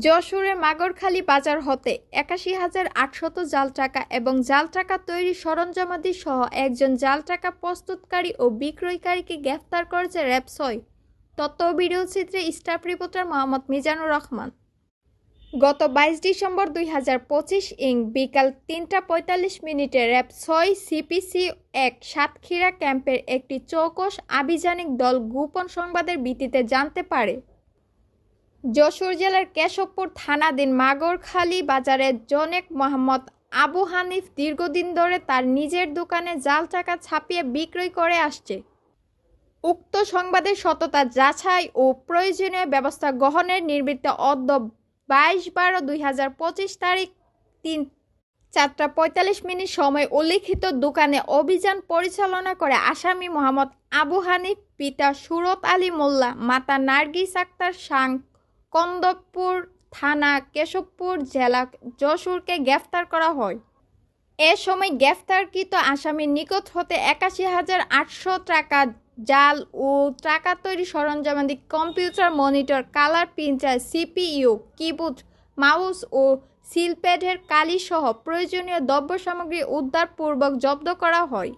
যশোরের মাগরখালী বাজার হতে ৮১,৮০০ জাল টাকা এবং জাল টাকা তৈরির সরঞ্জামাদি সহ একজন জাল টাকা প্রস্তুতকারী ও বিক্রয়কারীকে গ্রেফতার করেছে র্যাব-৬। তথ্য ও ভিডিওচিত্রে স্টাফ রিপোর্টার মোহাম্মদ মিজানুর রহমান। গত ২২ ডিসেম্বর ২০২৫ বিকাল ৩টা ৪৫ মিনিটে র্যাব-৬ সিপিসি-১ সাতক্ষীরা ক্যাম্পের একটি চৌকস আভিযানিক দল গোপন সংবাদের ভিত্তিতে জানতে পারে যশোর জেলার কেশবপুর থানাধীন মাগরখালী বাজারের জনৈক মোহাম্মদ আবু হানিফ দীর্ঘদিন ধরে তার নিজের দোকানে জাল টাকা ছাপিয়ে বিক্রয় করে আসছে। উক্ত সংবাদের সত্যতা যাচাই ও প্রয়োজনীয় ব্যবস্থা গ্রহণের নিমিত্তে অদ্য ২২/১২/২০২৫ তারিখ ৪টা ৪৫ মিনিট সময় উল্লিখিত দোকানে অভিযান পরিচালনা করে আসামি মোহাম্মদ আবু হানিফ, পিতা সুরত আলী মোল্লা, মাতা নার্গিস আক্তার শাং, কন্দপুর থানা, কেশবপুর জেলা, যশোরকে গ্রেফতার করা হয়। এ সময় গ্রেফতারকৃত আসামির নিকট হতে ৮১,৮০০ টাকা জাল ও টাকা তৈরি সরঞ্জামাদি, computer monitor, colour printer, CPU, keyboard, mouse ও সিলপ্যাডের কালিসহ প্রয়োজনীয় দ্রব্য সামগ্রী উদ্ধারপূর্বক জব্দ করা হয়।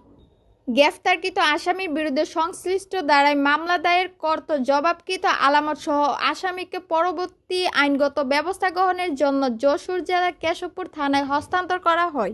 গ্রেফতারকৃত আসামির বিরুদ্ধে সংশ্লিষ্ট ধারায় মামলা দায়ের করত জবাবকৃত আলামত সহ আসামিকে পরবর্তী আইনগত ব্যবস্থা গ্রহণের জন্য যশোর জেলার কেশবপুর থানায় হস্তান্তর করা হয়।